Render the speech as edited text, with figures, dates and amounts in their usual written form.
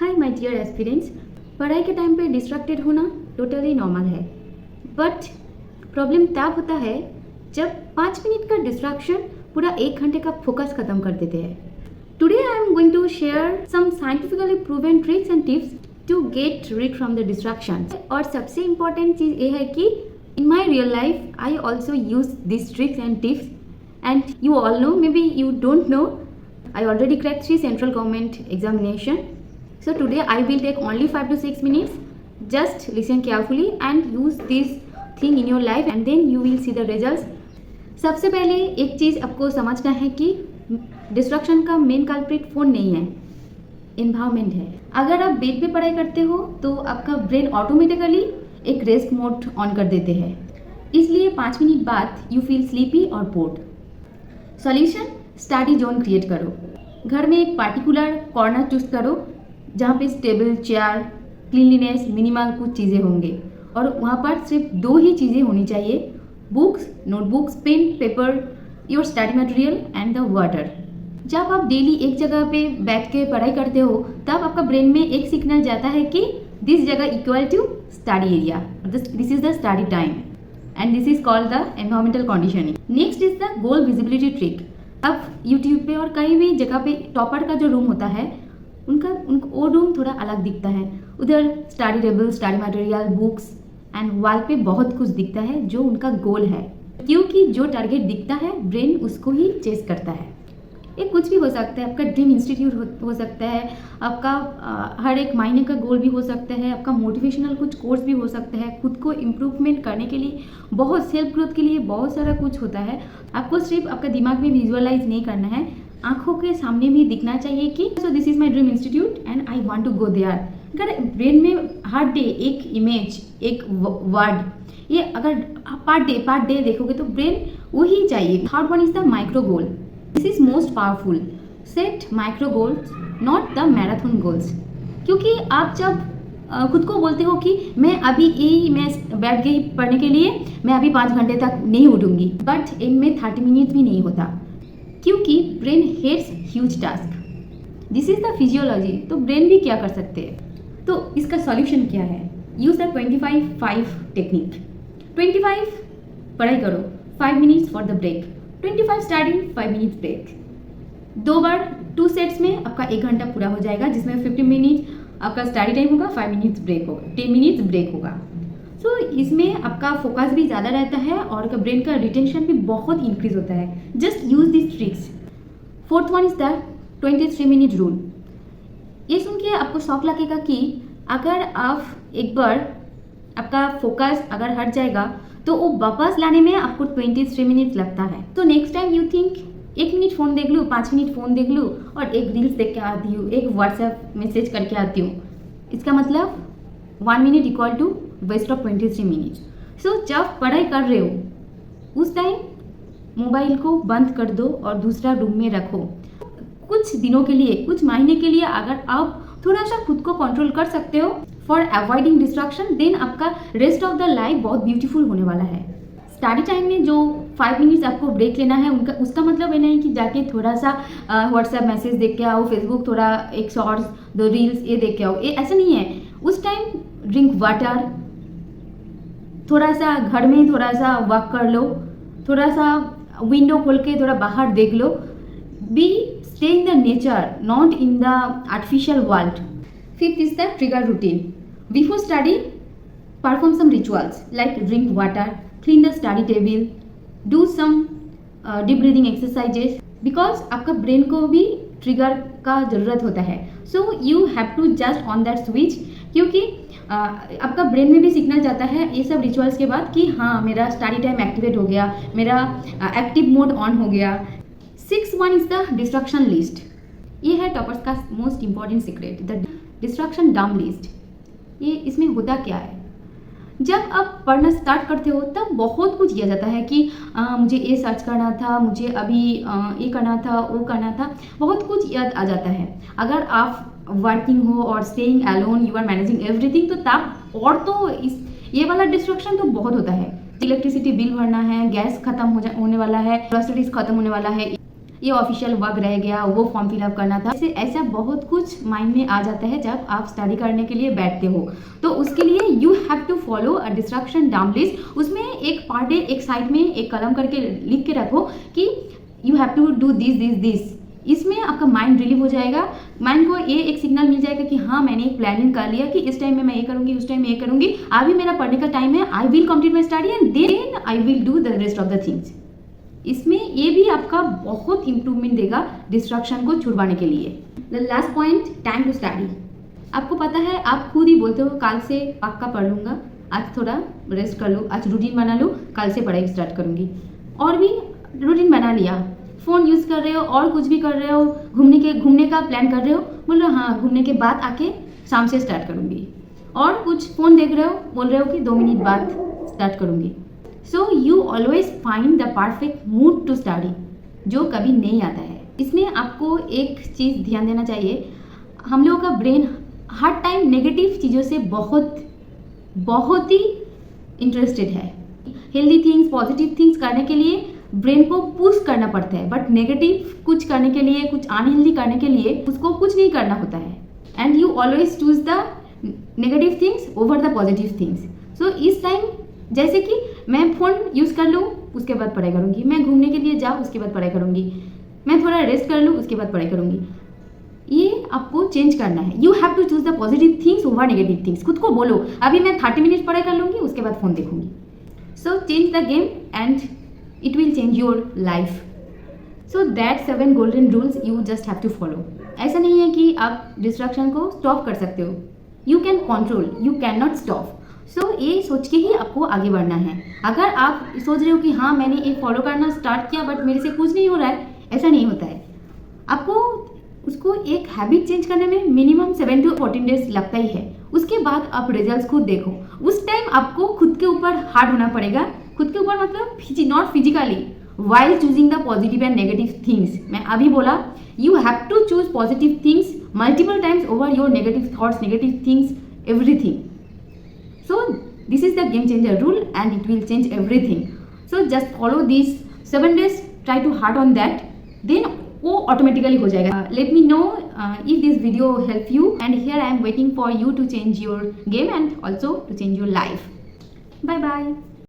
Hi my dear aspirants, पढ़ाई के time पे डिस्ट्रैक्टेड होना टोटली नॉर्मल है, बट प्रॉब्लम तब होता है जब 5 मिनट का डिस्ट्रैक्शन पूरा 1 घंटे का फोकस खत्म कर देते हैं। Today I am going to share some scientifically proven tricks and tips to get rid from the distraction. और सबसे इम्पॉर्टेंट चीज़ ये है कि in my real life I also use this tricks and tips and you all know, maybe you don't know, I already cracked 3 central government examination. So today I will take only 5 to 6 minutes. Just listen carefully and use this thing in your life and then you will see the results. सबसे पहले एक चीज़ आपको समझना है कि distraction का main culprit phone नहीं है, इन्वायरमेंट है। अगर आप बेड पे पढ़ाई करते हो तो आपका ब्रेन ऑटोमेटिकली एक रेस्ट मोड ऑन कर देते हैं, इसलिए 5 मिनट बाद यू फील स्लीपी और board. Solution, study zone create करो। घर में एक पार्टिकुलर कॉर्नर चूज करो जहाँ पे टेबल, चेयर, क्लीनलीनेस, मिनिमल कुछ चीज़ें होंगे और वहाँ पर सिर्फ 2 ही चीज़ें होनी चाहिए, books, notebooks, pen, paper, your study material and the water. जब आप डेली एक जगह पे बैठ के पढ़ाई करते हो तब आपका ब्रेन में एक सिग्नल जाता है कि दिस जगह equal to study area, this is the study time and this is called the environmental conditioning. Next is the goal visibility trick. अब YouTube पे और कहीं भी जगह पे टॉपर का जो रूम होता है उनको वो रूम थोड़ा अलग दिखता है। उधर study table, study material, books and wall पे बहुत कुछ दिखता है जो उनका गोल है, क्योंकि जो टारगेट दिखता है ब्रेन उसको ही चेस करता है। ये कुछ भी हो सकता है, आपका ड्रीम इंस्टीट्यूट हो सकता है, आपका हर एक महीने का गोल भी हो सकता है, आपका मोटिवेशनल कुछ कोर्स भी हो सकता है, खुद को इम्प्रूवमेंट करने के लिए बहुत सेल्फ ग्रोथ के लिए बहुत सारा कुछ होता है। आपको सिर्फ आपका दिमाग में विजुअलाइज नहीं करना है, आंखों के सामने भी दिखना चाहिए कि so this is my dream institute and I want to go there. अगर ब्रेन में हर डे एक इमेज, एक वर्ड, ये अगर पार्ट डे देखोगे तो ब्रेन वही चाहिए। Third one is the micro goal. This is most powerful. Set micro goals, not the marathon goals. क्योंकि आप जब खुद को बोलते हो कि मैं बैठ गई पढ़ने के लिए, मैं अभी 5 घंटे तक नहीं उठूंगी, बट इनमें 30 मिनट भी नहीं होता, क्योंकि brain hates huge task. This is the physiology. तो ब्रेन भी क्या कर सकते हैं, तो इसका सॉल्यूशन क्या है? Use the 25-5 technique. 25 पढ़ाई करो, 5 minutes for the break, 25 starting, 5 minutes break. 2 बार 2 सेट्स में आपका 1 घंटा पूरा हो जाएगा, जिसमें 15 मिनट आपका स्टडी टाइम होगा, 5 मिनट्स ब्रेक होगा, 10 मिनट्स ब्रेक होगा। सो इसमें आपका फोकस भी ज़्यादा रहता है और आपका ब्रेन का रिटेंशन भी बहुत इंक्रीज होता है। Just use this tricks. 4th one is the 23 minute rule. ये सुन के आपको शौक लगेगा कि अगर आप एक बार आपका फोकस अगर हट जाएगा तो वो वापस लाने में आपको 23 मिनट लगता है। तो next time you think 1 minute phone देख लूँ, 5 मिनट फ़ोन देख लूँ और एक रील्स देख के आती हूँ, एक व्हाट्सएप मैसेज करके आती हूँ, इसका मतलब 1 minute equal to waste of 23 minute. So जब पढ़ाई कर रहे हो उस टाइम मोबाइल को बंद कर दो और दूसरा रूम में रखो। कुछ दिनों के लिए, कुछ महीने के लिए अगर आप थोड़ा सा खुद को कंट्रोल कर सकते हो फॉर अवॉइडिंग डिस्ट्रैक्शन, देन आपका रेस्ट ऑफ द लाइफ बहुत ब्यूटीफुल होने वाला है। स्टडी टाइम में जो 5 मिनट्स आपको ब्रेक लेना है उसका मतलब ये नहीं कि जाके थोड़ा सा व्हाट्सएप मैसेज देख के आओ, फेसबुक थोड़ा एक शॉर्ट्स, 2 रील्स ये देख के आओ, ये ऐसा नहीं है। उस टाइम ड्रिंक वाटर, थोड़ा सा घर में थोड़ा सा वॉक कर लो, थोड़ा सा विंडो खोल के थोड़ा बाहर देख लो। Be stay in the nature, not in the artificial world. 5th is the trigger routine. Before study, perform some rituals like drink water, clean the study table, do some deep breathing exercises, because आपका brain को भी trigger का ज़रूरत होता है। So you have to just on that switch, क्योंकि आपका brain में भी सिग्नल जाता है ये सब रिचुअल्स के बाद कि हाँ मेरा स्टडी टाइम एक्टिवेट हो गया, मेरा एक्टिव मोड ऑन हो गया। 6th one is the distraction list. ये है टॉपर्स का most important secret, the distraction डम लिस्ट। ये इसमें होता क्या है, जब आप पढ़ना स्टार्ट करते हो तब बहुत कुछ किया जाता है कि मुझे ये सर्च करना था, मुझे अभी ये करना था, वो करना था, बहुत कुछ याद आ जाता है। अगर आप वर्किंग हो और staying alone, you are managing everything, तो तब और तो ये वाला डिस्ट्रैक्शन तो बहुत होता है। इलेक्ट्रिसिटी बिल भरना है, गैस खत्म होने वाला है, ग्रोसरीज खत्म होने वाला है, ये ऑफिशियल वर्क रह गया, वो फॉर्म फिलअप करना था। ऐसा बहुत कुछ माइंड में आ जाता है जब आप स्टडी करने के लिए बैठते हो। तो उसके लिए you have to follow a distraction down list. उसमें एक पार्ट है, एक साइड में एक कलम करके लिख के रखो कि you have to do this. इसमें आपका माइंड रिलीव हो जाएगा, माइंड को ये एक सिग्नल मिल जाएगा कि हाँ मैंने एक प्लानिंग कर लिया कि इस टाइम में मैं ये करूँगी, उस टाइम में ये करूँगी, अभी मेरा पढ़ने का टाइम है, I will complete my study and then I will do the rest of the things. इसमें ये भी आपका बहुत इंप्रूवमेंट देगा डिस्ट्रैक्शन को छुड़वाने के लिए। The last point, time to study. आपको पता है, आप खुद ही बोलते हो कल से पक्का पढ़ लूँगा, आज थोड़ा रेस्ट कर लूँ, आज रूटीन बना लूँ, कल से पढ़ाई स्टार्ट करूँगी। और भी रूटीन बना लिया, फ़ोन यूज़ कर रहे हो और कुछ भी कर रहे हो, घूमने का प्लान कर रहे हो, बोल रहे हो हाँ घूमने के बाद आके शाम से स्टार्ट करूँगी। और कुछ फ़ोन देख रहे हो, बोल रहे हो कि 2 मिनट बाद स्टार्ट करूँगी। So you always find the perfect mood to study, जो कभी नहीं आता है। इसमें आपको एक चीज़ ध्यान देना चाहिए, हम लोगों का ब्रेन हर टाइम नेगेटिव चीज़ों से बहुत ही इंटरेस्टेड है। हेल्दी थिंग्स, पॉजिटिव थिंग्स करने के लिए ब्रेन को पुश करना पड़ता है, बट नेगेटिव कुछ करने के लिए, कुछ अनहेल्दी करने के लिए उसको कुछ नहीं करना होता है। And you always choose the negative things over the positive things. So इस टाइम जैसे कि मैं फ़ोन यूज़ कर लूँ, उसके बाद पढ़ाई करूँगी, मैं घूमने के लिए जाऊँ, उसके बाद पढ़ाई करूँगी, मैं थोड़ा रेस्ट कर लूँ, उसके बाद पढ़ाई करूँगी। ये आपको चेंज करना है। You have to choose the positive things over negative things. खुद को बोलो अभी मैं 30 मिनट पढ़ाई कर लूँगी, उसके बाद फ़ोन देखूँगी। So change the game and it will change your life. So that 7 golden rules you just have to follow. ऐसा नहीं है कि आप डिस्ट्रैक्शन को स्टॉप कर सकते हो, you can control, you can not stop. So ये सोच के ही आपको आगे बढ़ना है। अगर आप सोच रहे हो कि हाँ मैंने ये फॉलो करना स्टार्ट किया बट मेरे से कुछ नहीं हो रहा है, ऐसा नहीं होता है। आपको उसको एक हैबिट चेंज करने में मिनिमम 7 to 14 डेज लगता ही है। उसके बाद आप रिजल्ट्स खुद देखो। उस टाइम आपको खुद के ऊपर हार्ड होना पड़ेगा, खुद के ऊपर मतलब not physically, while choosing the positive and negative things. मैं अभी बोला you have to choose positive things multiple times over your negative thoughts, negative things, everything. So this is the game changer rule and it will change everything. So just follow this 7 days, try to hard on that, then वो automatically हो जाएगा। Let me know if this video help you and here I am waiting for you to change your game and also to change your life. Bye bye.